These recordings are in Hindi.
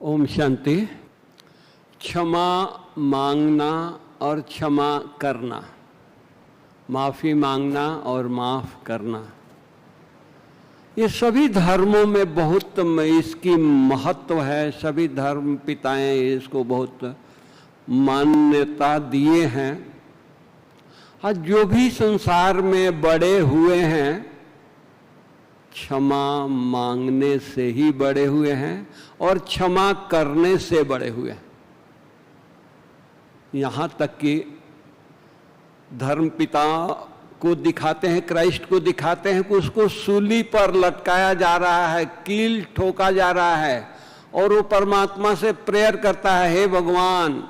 ओम शांति। क्षमा मांगना और क्षमा करना, माफ़ी मांगना और माफ़ करना, ये सभी धर्मों में बहुत इसकी महत्व है। सभी धर्म पिताएं इसको बहुत मान्यता दिए हैं। आज जो भी संसार में बड़े हुए हैं क्षमा मांगने से ही बड़े हुए हैं और क्षमा करने से बड़े हुए हैं। यहाँ तक कि धर्मपिता को दिखाते हैं, क्राइस्ट को दिखाते हैं कि उसको सूली पर लटकाया जा रहा है, कील ठोका जा रहा है और वो परमात्मा से प्रेयर करता है, हे भगवान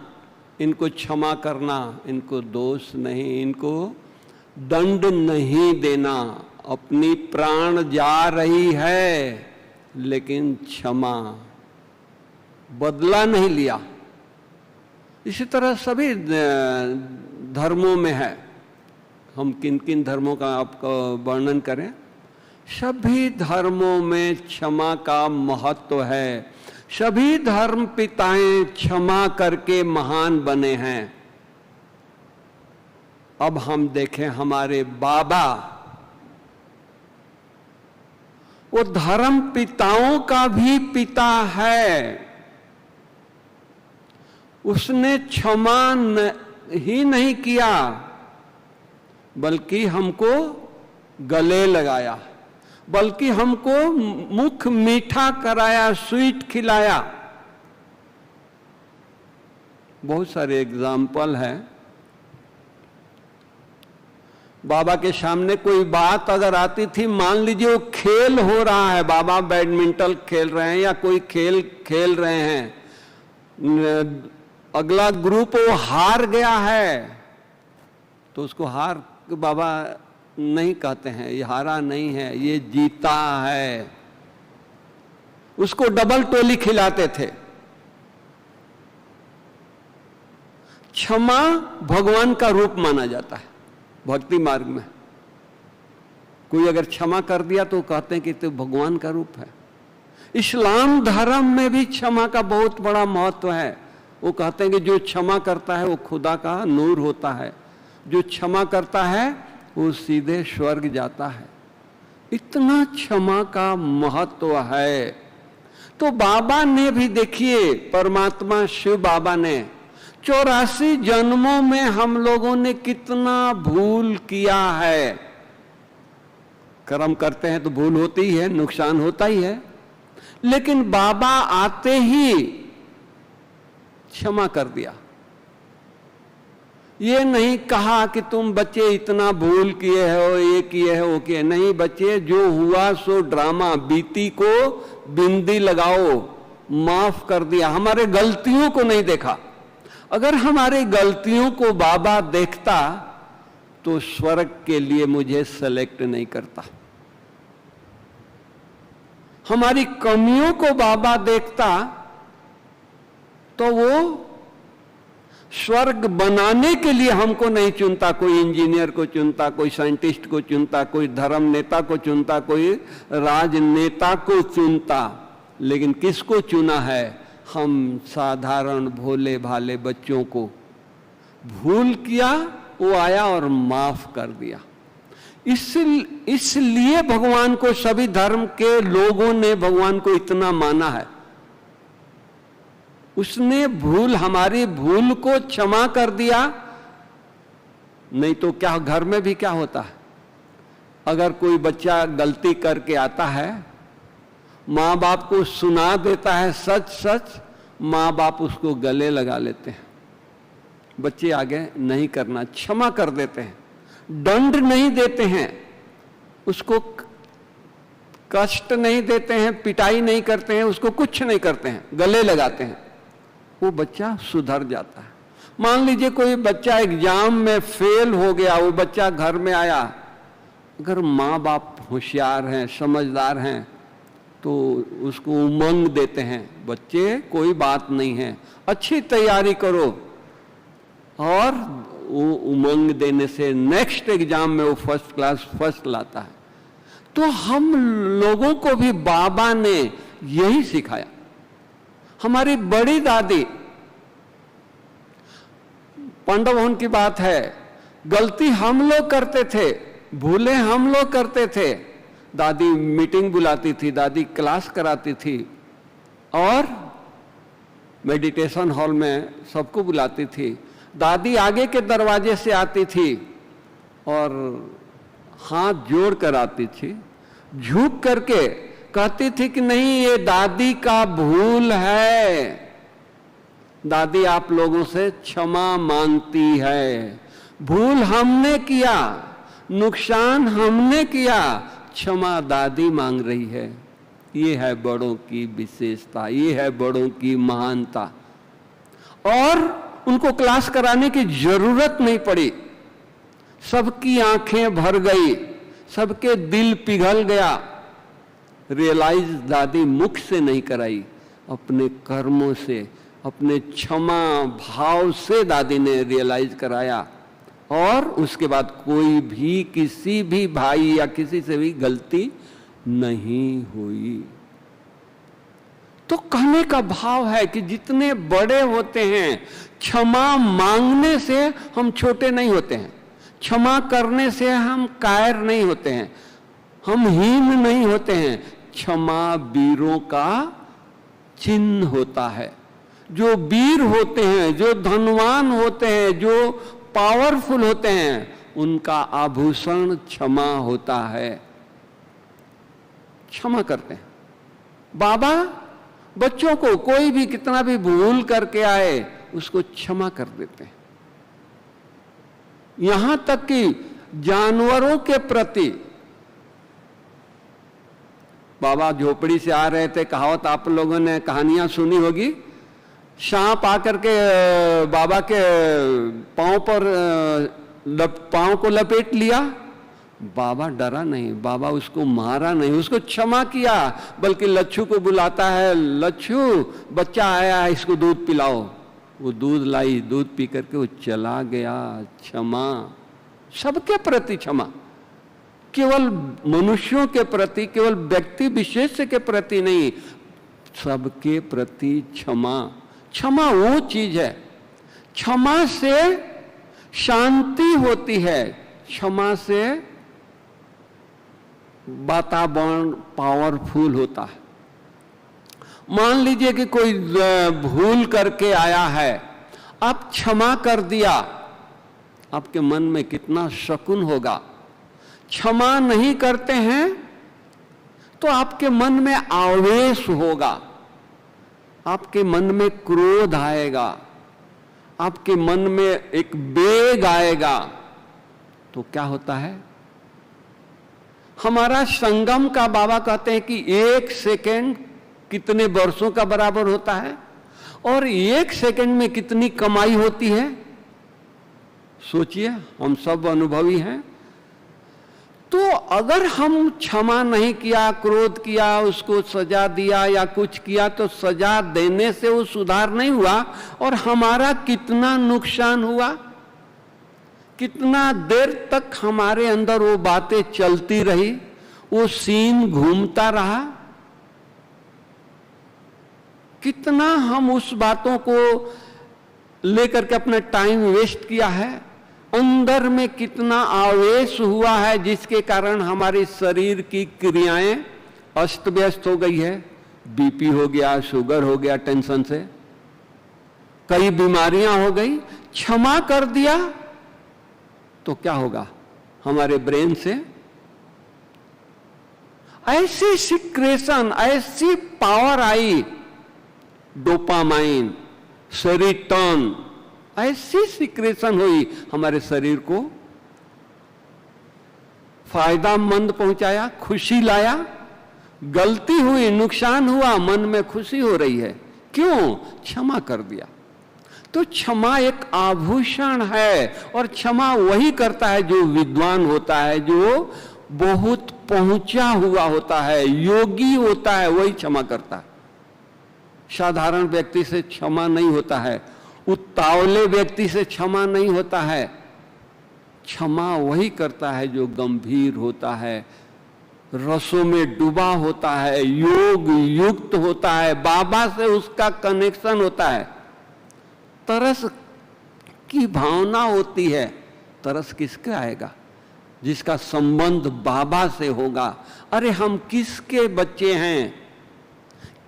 इनको क्षमा करना, इनको दोष नहीं, इनको दंड नहीं देना। अपनी प्राण जा रही है लेकिन क्षमा, बदला नहीं लिया। इसी तरह सभी धर्मों में है। हम किन किन धर्मों का आपको वर्णन करें? सभी धर्मों में क्षमा का महत्व है। सभी धर्म पिताएं क्षमा करके महान बने हैं। अब हम देखें हमारे बाबा, वो धर्म पिताओं का भी पिता है। उसने क्षमा ही नहीं किया बल्कि हमको गले लगाया, बल्कि हमको मुख मीठा कराया, स्वीट खिलाया। बहुत सारे एग्जाम्पल है। बाबा के सामने कोई बात अगर आती थी, मान लीजिए वो खेल हो रहा है, बाबा बैडमिंटन खेल रहे हैं या कोई खेल खेल रहे हैं, अगला ग्रुप वो हार गया है तो उसको हार बाबा नहीं कहते हैं, ये हारा नहीं है, ये जीता है। उसको डबल टोली खिलाते थे। क्षमा भगवान का रूप माना जाता है भक्ति मार्ग में। कोई अगर क्षमा कर दिया तो कहते हैं कि तो भगवान का रूप है। इस्लाम धर्म में भी क्षमा का बहुत बड़ा महत्व है। वो कहते हैं कि जो क्षमा करता है वो खुदा का नूर होता है, जो क्षमा करता है वो सीधे स्वर्ग जाता है। इतना क्षमा का महत्व है। तो बाबा ने भी देखिए, परमात्मा शिव बाबा ने 84 जन्मों में हम लोगों ने कितना भूल किया है। कर्म करते हैं तो भूल होती ही है, नुकसान होता ही है, लेकिन बाबा आते ही क्षमा कर दिया। ये नहीं कहा कि तुम बच्चे इतना भूल किए हो, ये किए हो, वो किए नहीं। बच्चे जो हुआ सो ड्रामा, बीती को बिंदी लगाओ, माफ कर दिया। हमारे गलतियों को नहीं देखा। अगर हमारी गलतियों को बाबा देखता तो स्वर्ग के लिए मुझे सेलेक्ट नहीं करता। हमारी कमियों को बाबा देखता तो वो स्वर्ग बनाने के लिए हमको नहीं चुनता। कोई इंजीनियर को चुनता, कोई साइंटिस्ट को चुनता, कोई धर्म नेता को चुनता, कोई राजनेता को चुनता, लेकिन किसको चुना है? हम साधारण भोले भाले बच्चों को। भूल किया, वो आया और माफ कर दिया। इसलिए भगवान को, सभी धर्म के लोगों ने भगवान को इतना माना है। उसने हमारी भूल को क्षमा कर दिया। नहीं तो क्या घर में भी क्या होता है, अगर कोई बच्चा गलती करके आता है, माँ बाप को सुना देता है सच सच, माँ बाप उसको गले लगा लेते हैं। बच्चे आगे नहीं करना, क्षमा कर देते हैं, दंड नहीं देते हैं, उसको कष्ट नहीं देते हैं, पिटाई नहीं करते हैं, उसको कुछ नहीं करते हैं, गले लगाते हैं। वो बच्चा सुधर जाता है। मान लीजिए कोई बच्चा एग्जाम में फेल हो गया, वो बच्चा घर में आया, अगर माँ बाप होशियार हैं, समझदार हैं तो उसको उमंग देते हैं, बच्चे कोई बात नहीं है, अच्छी तैयारी करो, और वो उमंग देने से नेक्स्ट एग्जाम में वो फर्स्ट क्लास फर्स्ट लाता है। तो हम लोगों को भी बाबा ने यही सिखाया। हमारी बड़ी दादी, पांडव भवन की बात है, गलती हम लोग करते थे, भूले हम लोग करते थे। दादी मीटिंग बुलाती थी, दादी क्लास कराती थी और मेडिटेशन हॉल में सबको बुलाती थी। दादी आगे के दरवाजे से आती थी और हाथ जोड़ कर आती थी, झुक करके कहती थी कि नहीं, ये दादी का भूल है, दादी आप लोगों से क्षमा मांगती है, भूल हमने किया, नुकसान हमने किया, क्षमा दादी मांग रही है। ये है बड़ों की विशेषता, ये है बड़ों की महानता। और उनको क्लास कराने की जरूरत नहीं पड़ी, सबकी आंखें भर गई, सबके दिल पिघल गया। रियलाइज दादी मुख से नहीं कराई, अपने कर्मों से, अपने क्षमा भाव से दादी ने रियलाइज कराया। और उसके बाद कोई भी किसी भी भाई या किसी से भी गलती नहीं हुई। तो कहने का भाव है कि जितने बड़े होते हैं, क्षमा मांगने से हम छोटे नहीं होते हैं, क्षमा करने से हम कायर नहीं होते हैं, हम हीन नहीं होते हैं। क्षमा वीरों का चिन्ह होता है। जो वीर होते हैं, जो धनवान होते हैं, जो पावरफुल होते हैं, उनका आभूषण क्षमा होता है। क्षमा करते हैं। बाबा बच्चों को कोई भी कितना भी भूल करके आए, उसको क्षमा कर देते हैं। यहां तक कि जानवरों के प्रति, बाबा झोपड़ी से आ रहे थे, कहावत आप लोगों ने कहानियां सुनी होगी, सांप आकर के बाबा के पांव पर पांव को लपेट लिया, बाबा डरा नहीं, बाबा उसको मारा नहीं, उसको क्षमा किया, बल्कि लच्छू को बुलाता है, लच्छू बच्चा आया है, इसको दूध पिलाओ। वो दूध लाई, दूध पी करके वो चला गया। क्षमा, सबके प्रति क्षमा, केवल मनुष्यों के प्रति, केवल व्यक्ति विशेष के प्रति नहीं, सबके प्रति क्षमा। क्षमा वो चीज है, क्षमा से शांति होती है, क्षमा से वातावरण पावरफुल होता है। मान लीजिए कि कोई भूल करके आया है, आप क्षमा कर दिया, आपके मन में कितना सुकून होगा। क्षमा नहीं करते हैं तो आपके मन में आवेश होगा, आपके मन में क्रोध आएगा, आपके मन में एक वेग आएगा। तो क्या होता है, हमारा संगम का बाबा कहते हैं कि 1 सेकेंड कितने वर्षों का बराबर होता है, और 1 सेकेंड में कितनी कमाई होती है। सोचिए, हम सब अनुभवी हैं। तो अगर हम क्षमा नहीं किया, क्रोध किया, उसको सजा दिया या कुछ किया, तो सजा देने से वो सुधार नहीं हुआ, और हमारा कितना नुकसान हुआ, कितना देर तक हमारे अंदर वो बातें चलती रही, वो सीन घूमता रहा, कितना हम उस बातों को लेकर के अपना टाइम वेस्ट किया है, अंदर में कितना आवेश हुआ है, जिसके कारण हमारी शरीर की क्रियाएं अस्त व्यस्त हो गई है। बीपी हो गया, शुगर हो गया, टेंशन से कई बीमारियां हो गई। क्षमा कर दिया तो क्या होगा, हमारे ब्रेन से ऐसी सिक्रेशन, ऐसी पावर आई, डोपामाइन, सेरोटोनिन, ऐसी सिक्रेशन हुई, हमारे शरीर को फायदामंद पहुंचाया, खुशी लाया। गलती हुई, नुकसान हुआ, मन में खुशी हो रही है, क्यों? क्षमा कर दिया। तो क्षमा एक आभूषण है, और क्षमा वही करता है जो विद्वान होता है, जो बहुत पहुंचा हुआ होता है, योगी होता है, वही क्षमा करता है। साधारण व्यक्ति से क्षमा नहीं होता है, उतावले व्यक्ति से क्षमा नहीं होता है। क्षमा वही करता है जो गंभीर होता है, रसों में डूबा होता है, योग युक्त होता है, बाबा से उसका कनेक्शन होता है, तरस की भावना होती है। तरस किसका आएगा? जिसका संबंध बाबा से होगा। अरे हम किसके बच्चे हैं?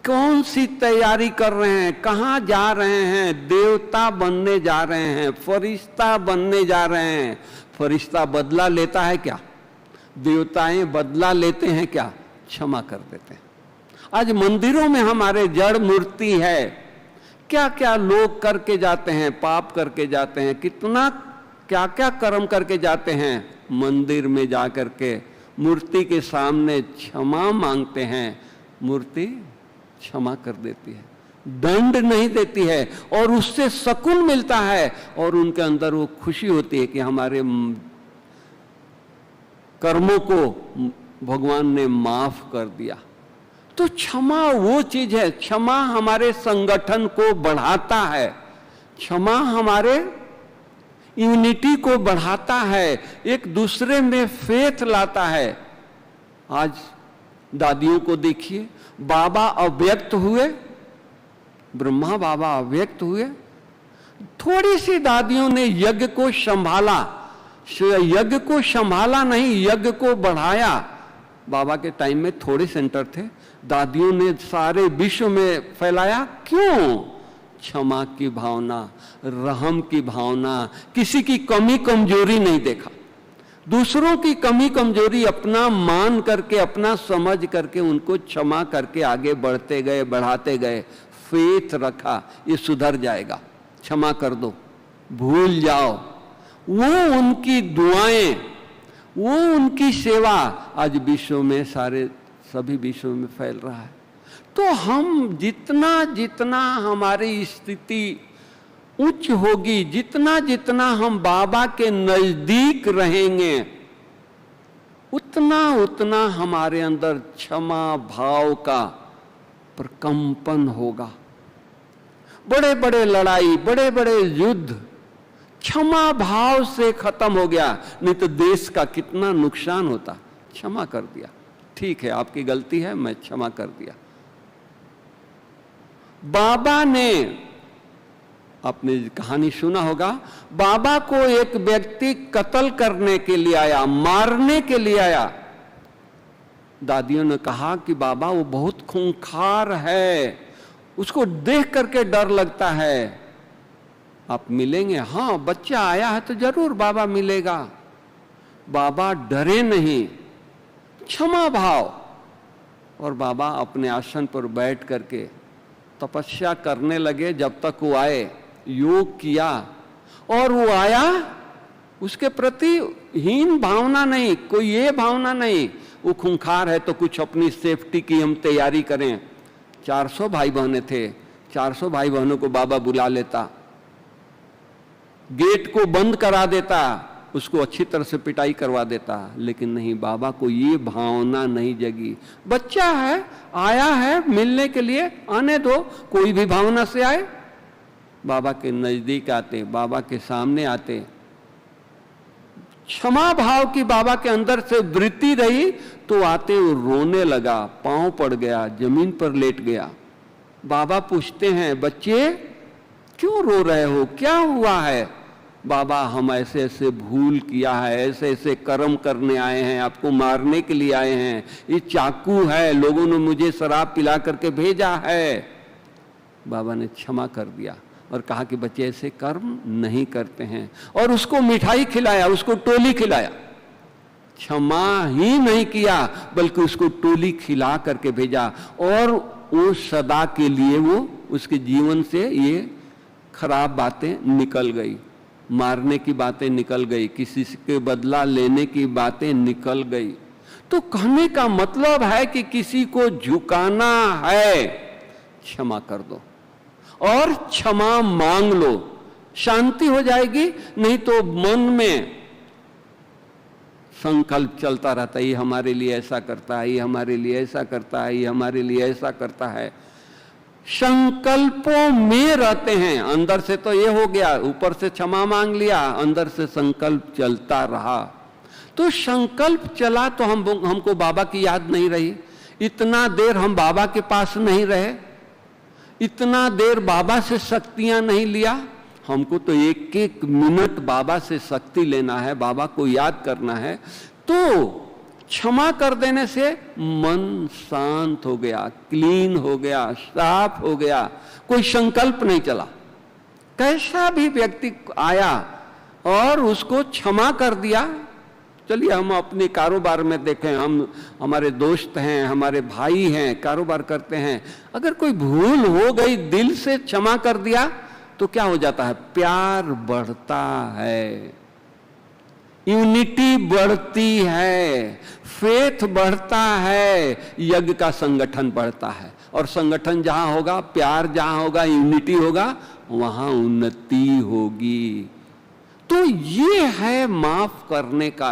कौन सी तैयारी कर रहे हैं? कहाँ जा रहे हैं? देवता बनने जा रहे हैं, फरिश्ता बनने जा रहे हैं। फरिश्ता बदला लेता है क्या? देवताएं बदला लेते हैं क्या? क्षमा कर देते हैं। आज मंदिरों में हमारे जड़ मूर्ति है, क्या क्या लोग करके जाते हैं, पाप करके जाते हैं, कितना क्या क्या कर्म करके जाते हैं। मंदिर में जाकर के मूर्ति के सामने क्षमा मांगते हैं, मूर्ति क्षमा कर देती है, दंड नहीं देती है, और उससे सुकून मिलता है, और उनके अंदर वो खुशी होती है कि हमारे कर्मों को भगवान ने माफ कर दिया। तो क्षमा वो चीज है, क्षमा हमारे संगठन को बढ़ाता है, क्षमा हमारे यूनिटी को बढ़ाता है, एक दूसरे में फेथ लाता है। आज दादियों को देखिए, बाबा अव्यक्त हुए, ब्रह्मा बाबा अव्यक्त हुए, थोड़ी सी दादियों ने यज्ञ को संभाला, यज्ञ को संभाला नहीं, यज्ञ को बढ़ाया। बाबा के टाइम में थोड़े सेंटर थे, दादियों ने सारे विश्व में फैलाया। क्यों? क्षमा की भावना, रहम की भावना, किसी की कमी कमजोरी नहीं देखा, दूसरों की कमी कमजोरी अपना मान करके, अपना समझ करके उनको क्षमा करके आगे बढ़ते गए, बढ़ाते गए। फेथ रखा, ये सुधर जाएगा, क्षमा कर दो, भूल जाओ। वो उनकी दुआएं, वो उनकी सेवा आज विश्व में, सारे सभी विश्व में फैल रहा है। तो हम जितना जितना हमारी स्थिति उच्च होगी, जितना जितना हम बाबा के नजदीक रहेंगे, उतना उतना हमारे अंदर क्षमा भाव का प्रकंपन होगा। बड़े बड़े लड़ाई, बड़े बड़े युद्ध क्षमा भाव से खत्म हो गया, नहीं तो देश का कितना नुकसान होता। क्षमा कर दिया, ठीक है आपकी गलती है, मैं क्षमा कर दिया। बाबा ने, आपने कहानी सुना होगा, बाबा को एक व्यक्ति कत्ल करने के लिए आया, मारने के लिए आया। दादियों ने कहा कि बाबा वो बहुत खूंखार है, उसको देख करके डर लगता है, आप मिलेंगे? हाँ, बच्चा आया है तो जरूर बाबा मिलेगा। बाबा डरे नहीं, क्षमा भाव। और बाबा अपने आसन पर बैठ करके तपस्या करने लगे जब तक वो आए, योग किया, और वो आया, उसके प्रति हीन भावना नहीं, कोई ये भावना नहीं वो खूंखार है तो कुछ अपनी सेफ्टी की हम तैयारी करें। 400 भाई बहने थे, 400 भाई बहनों को बाबा बुला लेता, गेट को बंद करा देता, उसको अच्छी तरह से पिटाई करवा देता, लेकिन नहीं, बाबा को ये भावना नहीं जगी। बच्चा है, आया है मिलने के लिए, आने दो, कोई भी भावना से आए। बाबा के नजदीक आते, बाबा के सामने आते, क्षमा भाव की बाबा के अंदर से वृत्ति रही तो आते वो रोने लगा, पांव पड़ गया, जमीन पर लेट गया। बाबा पूछते हैं, बच्चे क्यों रो रहे हो, क्या हुआ है? बाबा हम ऐसे ऐसे भूल किया है, ऐसे ऐसे कर्म करने आए हैं, आपको मारने के लिए आए हैं, ये चाकू है, लोगों ने मुझे शराब पिला करके भेजा है। बाबा ने क्षमा कर दिया और कहा कि बच्चे ऐसे कर्म नहीं करते हैं, और उसको मिठाई खिलाया, उसको टोली खिलाया। क्षमा ही नहीं किया बल्कि उसको टोली खिला करके भेजा, और वो सदा के लिए वो उसके जीवन से ये खराब बातें निकल गई, मारने की बातें निकल गई, किसी के बदला लेने की बातें निकल गई। तो कहने का मतलब है कि किसी को झुकाना है, क्षमा कर दो और क्षमा मांग लो, शांति हो जाएगी। नहीं तो मन में संकल्प चलता रहता है, ये हमारे लिए ऐसा करता है, ये हमारे लिए ऐसा करता है, ये हमारे लिए ऐसा करता है। संकल्पों में रहते हैं, अंदर से तो ये हो गया, ऊपर से क्षमा मांग लिया, अंदर से संकल्प चलता रहा। तो संकल्प चला तो हमको बाबा की याद नहीं रही, इतना देर हम बाबा के पास नहीं रहे, इतना देर बाबा से शक्तियां नहीं लिया। हमको तो एक एक मिनट बाबा से शक्ति लेना है, बाबा को याद करना है। तो क्षमा कर देने से मन शांत हो गया, क्लीन हो गया, साफ हो गया, कोई संकल्प नहीं चला। कैसा भी व्यक्ति आया और उसको क्षमा कर दिया। चलिए हम अपने कारोबार में देखें, हम हमारे दोस्त हैं, हमारे भाई हैं, कारोबार करते हैं, अगर कोई भूल हो गई दिल से क्षमा कर दिया तो क्या हो जाता है? प्यार बढ़ता है, यूनिटी बढ़ती है, फेथ बढ़ता है, यज्ञ का संगठन बढ़ता है। और संगठन जहां होगा, प्यार जहां होगा, यूनिटी होगा, वहां उन्नति होगी। तो ये है माफ करने का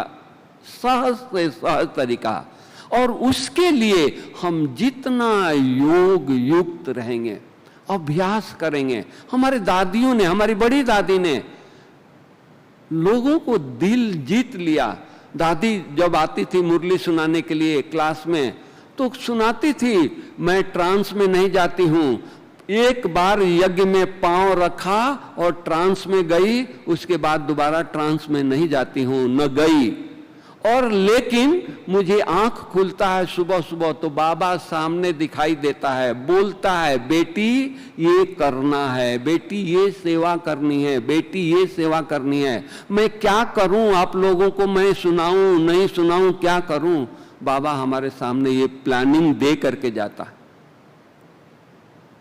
सहज से सहज तरीका। और उसके लिए हम जितना योग युक्त रहेंगे, अभ्यास करेंगे। हमारे दादियों ने, हमारी बड़ी दादी ने लोगों को दिल जीत लिया। दादी जब आती थी मुरली सुनाने के लिए क्लास में, तो सुनाती थी, मैं ट्रांस में नहीं जाती हूं। एक बार यज्ञ में पांव रखा और ट्रांस में गई, उसके बाद दोबारा ट्रांस में नहीं जाती हूं, न गई। और लेकिन मुझे आंख खुलता है सुबह सुबह तो बाबा सामने दिखाई देता है, बोलता है, बेटी ये करना है, बेटी ये सेवा करनी है, बेटी ये सेवा करनी है। मैं क्या करूं? आप लोगों को मैं सुनाऊं नहीं सुनाऊं, क्या करूं? बाबा हमारे सामने ये प्लानिंग दे करके जाता है।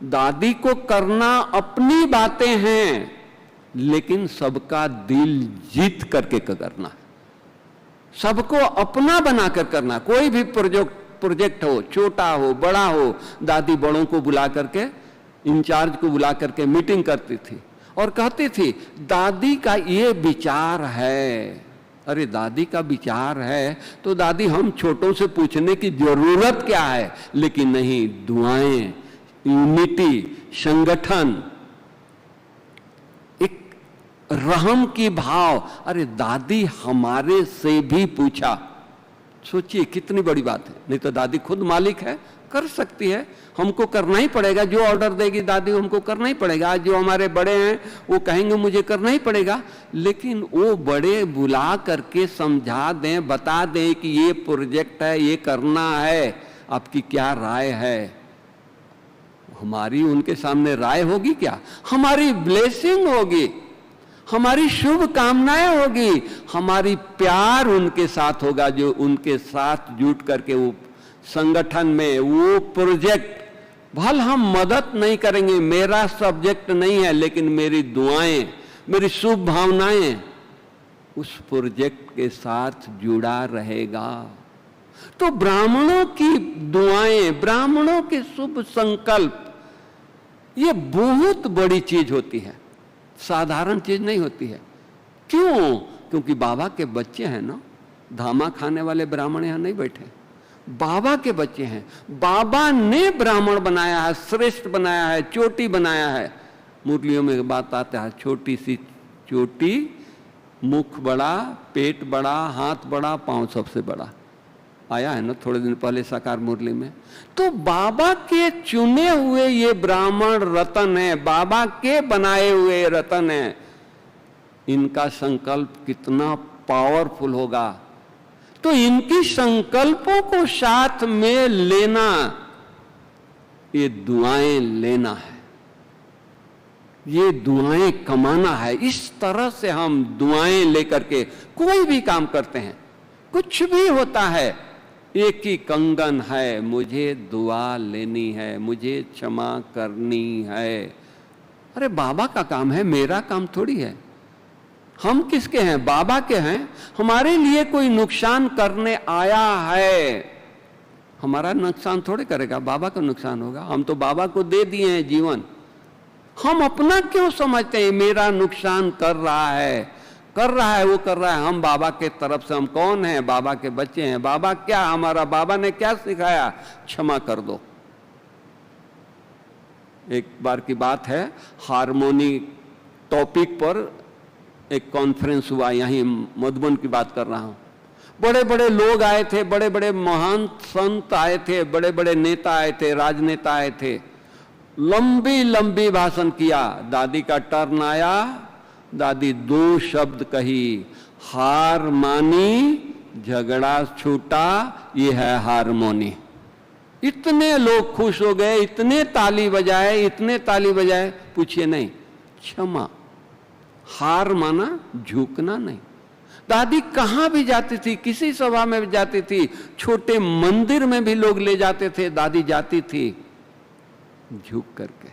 दादी को करना अपनी बातें हैं, लेकिन सबका दिल जीत करके करना है, सबको अपना बनाकर करना। कोई भी प्रोजेक्ट हो, छोटा हो बड़ा हो, दादी बड़ों को बुला करके, इंचार्ज को बुला करके मीटिंग करती थी और कहती थी, दादी का ये विचार है। अरे दादी का विचार है तो दादी हम छोटों से पूछने की जरूरत क्या है? लेकिन नहीं, दुआएं, यूनिटी, संगठन, एक रहम की भाव। अरे दादी हमारे से भी पूछा, सोचिए कितनी बड़ी बात है। नहीं तो दादी खुद मालिक है, कर सकती है, हमको करना ही पड़ेगा। जो ऑर्डर देगी दादी हमको करना ही पड़ेगा। जो हमारे बड़े हैं वो कहेंगे मुझे करना ही पड़ेगा। लेकिन वो बड़े बुला करके समझा दें, बता दें कि ये प्रोजेक्ट है, ये करना है, आपकी क्या राय है? हमारी उनके सामने राय होगी क्या? हमारी ब्लेसिंग होगी, हमारी शुभ कामनाएं होगी, हमारी प्यार उनके साथ होगा, जो उनके साथ जुट करके वो संगठन में वो प्रोजेक्ट, भल हम मदद नहीं करेंगे, मेरा सब्जेक्ट नहीं है, लेकिन मेरी दुआएं, मेरी शुभ भावनाएं उस प्रोजेक्ट के साथ जुड़ा रहेगा। तो ब्राह्मणों की दुआएं, ब्राह्मणों के शुभ संकल्प, ये बहुत बड़ी चीज होती है, साधारण चीज नहीं होती है। क्यों? क्योंकि बाबा के बच्चे हैं ना, धामा खाने वाले ब्राह्मण यहां नहीं बैठे, बाबा के बच्चे हैं। बाबा ने ब्राह्मण बनाया है, श्रेष्ठ बनाया है, चोटी बनाया है। मुरलियों में बात आता है, छोटी सी चोटी, मुख बड़ा, पेट बड़ा, हाथ बड़ा, पांव सबसे बड़ा। आया है ना थोड़े दिन पहले साकार मुरली में। तो बाबा के चुने हुए ये ब्राह्मण रतन है, बाबा के बनाए हुए रतन है। इनका संकल्प कितना पावरफुल होगा। तो इनकी संकल्पों को साथ में लेना, ये दुआएं लेना है, ये दुआएं कमाना है। इस तरह से हम दुआएं लेकर के कोई भी काम करते हैं, कुछ भी होता है, एक ही कंगन है, मुझे दुआ लेनी है, मुझे क्षमा करनी है। अरे बाबा का काम है, मेरा काम थोड़ी है। हम किसके हैं? बाबा के हैं। हमारे लिए कोई नुकसान करने आया है, हमारा नुकसान थोड़े करेगा, बाबा का नुकसान होगा। हम तो बाबा को दे दिए हैं जीवन, हम अपना क्यों समझते हैं? मेरा नुकसान कर रहा है, कर रहा है, वो कर रहा है। हम बाबा के तरफ से, हम कौन हैं? बाबा के बच्चे हैं। बाबा क्या, हमारा बाबा ने क्या सिखाया? क्षमा कर दो। एक बार की बात है, हार्मोनी टॉपिक पर एक कॉन्फ्रेंस हुआ, यहीं मधुबन की बात कर रहा हूं। बड़े बड़े लोग आए थे, बड़े बड़े महान संत आए थे, बड़े बड़े नेता आए थे, राजनेता आए थे, लंबी लंबी भाषण किया। दादी का टर्न आया, दादी 2 शब्द कही, हार मानी, झगड़ा छूटा, ये है हारमोनी। इतने लोग खुश हो गए, इतने ताली बजाए, इतने ताली बजाए। पूछिए नहीं, क्षमा, हार माना, झुकना नहीं। दादी कहां भी जाती थी, किसी सभा में भी जाती थी, छोटे मंदिर में भी लोग ले जाते थे, दादी जाती थी झुक करके।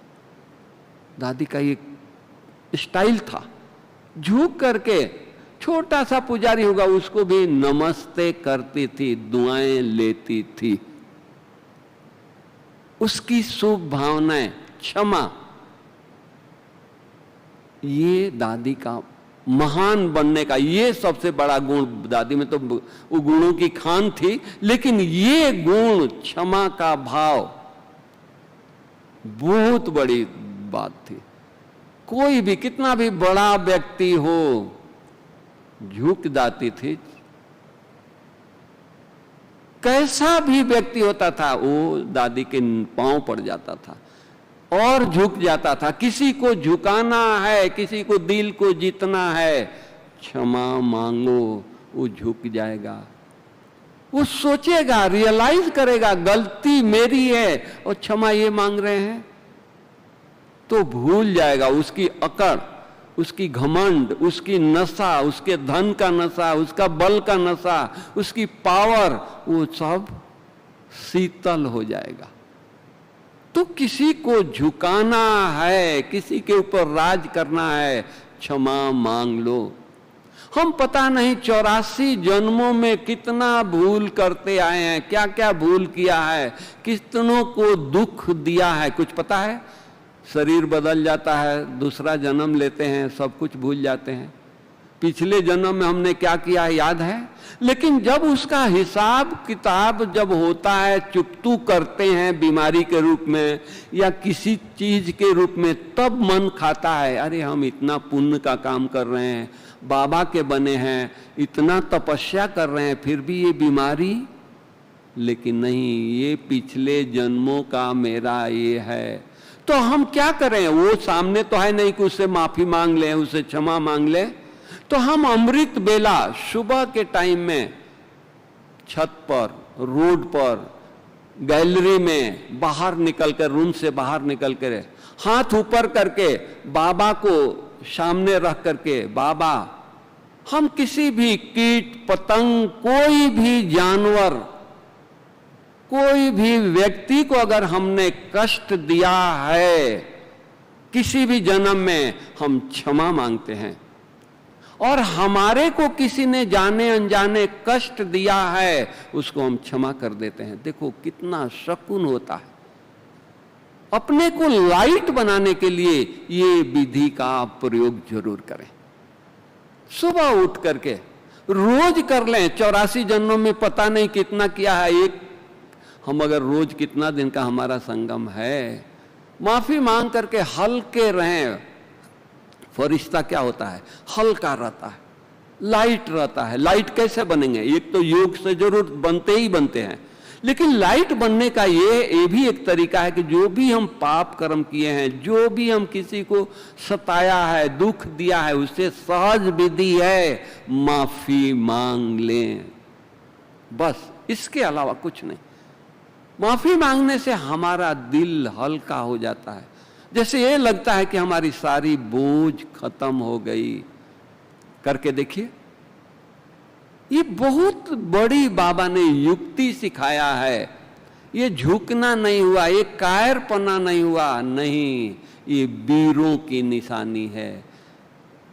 दादी का ये स्टाइल था, झुक करके। छोटा सा पुजारी होगा उसको भी नमस्ते करती थी, दुआएं लेती थी। उसकी शुभ भावनाएं, क्षमा, ये दादी का महान बनने का ये सबसे बड़ा गुण। दादी में तो वो गुणों की खान थी, लेकिन ये गुण, क्षमा का भाव, बहुत बड़ी बात थी। कोई भी कितना भी बड़ा व्यक्ति हो, झुक जाती थी। कैसा भी व्यक्ति होता था वो दादी के पांव पड़ जाता था और झुक जाता था। किसी को झुकाना है, किसी को दिल को जीतना है, क्षमा मांगो, वो झुक जाएगा। वो सोचेगा, रियलाइज करेगा गलती मेरी है और क्षमा ये मांग रहे हैं, तो भूल जाएगा उसकी अकड़, उसकी घमंड, उसकी नशा, उसके धन का नशा, उसका बल का नशा, उसकी पावर, वो सब शीतल हो जाएगा। तो किसी को झुकाना है, किसी के ऊपर राज करना है, क्षमा मांग लो। हम पता नहीं 84 जन्मों में कितना भूल करते आए हैं, क्या क्या भूल किया है, कितनों को दुख दिया है, कुछ पता है? शरीर बदल जाता है, दूसरा जन्म लेते हैं, सब कुछ भूल जाते हैं। पिछले जन्म में हमने क्या किया है याद है, लेकिन जब उसका हिसाब किताब जब होता है, चुकतू करते हैं बीमारी के रूप में या किसी चीज के रूप में, तब मन खाता है, अरे हम इतना पुण्य का काम कर रहे हैं, बाबा के बने हैं, इतना तपस्या कर रहे हैं, फिर भी ये बीमारी। लेकिन नहीं, ये पिछले जन्मों का मेरा ये है। तो हम क्या करें? वो सामने तो है नहीं कि उससे माफी मांग लें, उससे क्षमा मांग लें। तो हम अमृत बेला सुबह के टाइम में छत पर, रोड पर, गैलरी में बाहर निकलकर, रूम से बाहर निकलकर हाथ ऊपर करके बाबा को सामने रख करके, बाबा हम किसी भी कीट पतंग, कोई भी जानवर, कोई भी व्यक्ति को अगर हमने कष्ट दिया है किसी भी जन्म में, हम क्षमा मांगते हैं। और हमारे को किसी ने जाने अनजाने कष्ट दिया है, उसको हम क्षमा कर देते हैं। देखो कितना सुकून होता है। अपने को लाइट बनाने के लिए ये विधि का प्रयोग जरूर करें। सुबह उठ करके रोज कर लें। 84 जन्मों में पता नहीं कितना किया है। एक हम अगर रोज कितना दिन का हमारा संगम है, माफी मांग करके हल्के रहें। फरिश्ता क्या होता है? हल्का रहता है, लाइट रहता है। लाइट कैसे बनेंगे? एक तो योग से जरूर बनते ही बनते हैं, लेकिन लाइट बनने का ये भी एक तरीका है कि जो भी हम पाप कर्म किए हैं, जो भी हम किसी को सताया है, दुख दिया है, उससे सहज विधि है माफी मांग लें। बस इसके अलावा कुछ नहीं। माफी मांगने से हमारा दिल हल्का हो जाता है, जैसे ये लगता है कि हमारी सारी बोझ खत्म हो गई। करके देखिए, ये बहुत बड़ी बाबा ने युक्ति सिखाया है। ये झुकना नहीं हुआ, ये कायरपना नहीं हुआ, नहीं, ये वीरों की निशानी है,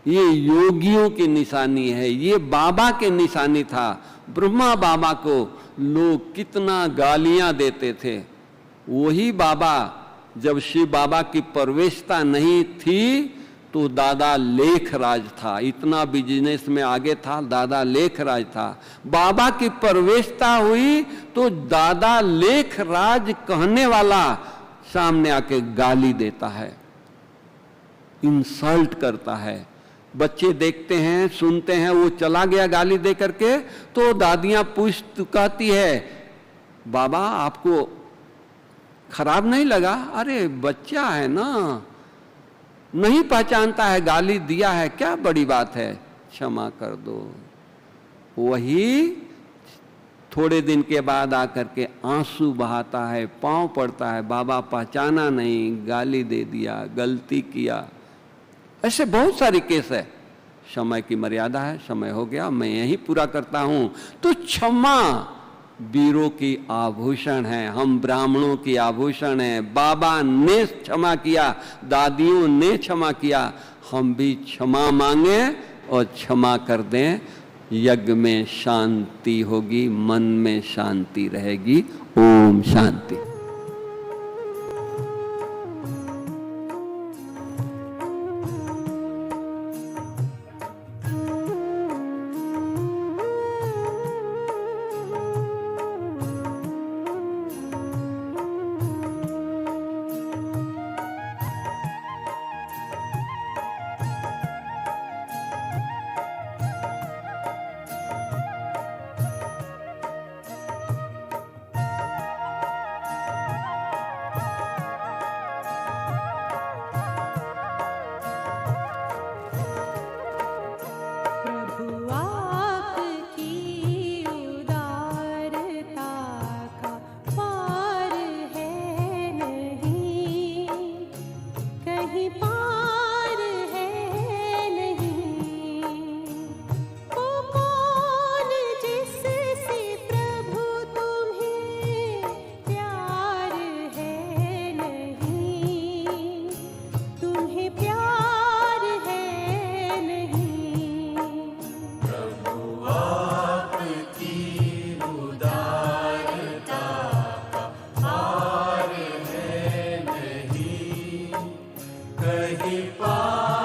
ये योगियों की निशानी है, ये बाबा की निशानी था। ब्रह्मा बाबा को लोग कितना गालियां देते थे, वही बाबा जब शिव बाबा की प्रवेशता नहीं थी तो दादा लेखराज था। इतना बिजनेस में आगे था, दादा लेखराज था। बाबा की प्रवेशता हुई तो दादा लेखराज कहने वाला सामने आके गाली देता है, इंसल्ट करता है। बच्चे देखते हैं, सुनते हैं, वो चला गया गाली दे करके, तो दादियां कहती है, बाबा आपको खराब नहीं लगा? अरे बच्चा है ना, नहीं पहचानता है, गाली दिया है, क्या बड़ी बात है, क्षमा कर दो। वही थोड़े दिन के बाद आकर के आंसू बहाता है, पांव पड़ता है, बाबा पहचाना नहीं, गाली दे दिया, गलती किया। ऐसे बहुत सारे केस है। समय की मर्यादा है, समय हो गया, मैं यही पूरा करता हूं। तो क्षमा वीरों की आभूषण है, हम ब्राह्मणों की आभूषण है। बाबा ने क्षमा किया, दादियों ने क्षमा किया, हम भी क्षमा मांगे और क्षमा कर दें। यज्ञ में शांति होगी, मन में शांति रहेगी। ओम शांति। कहीं पार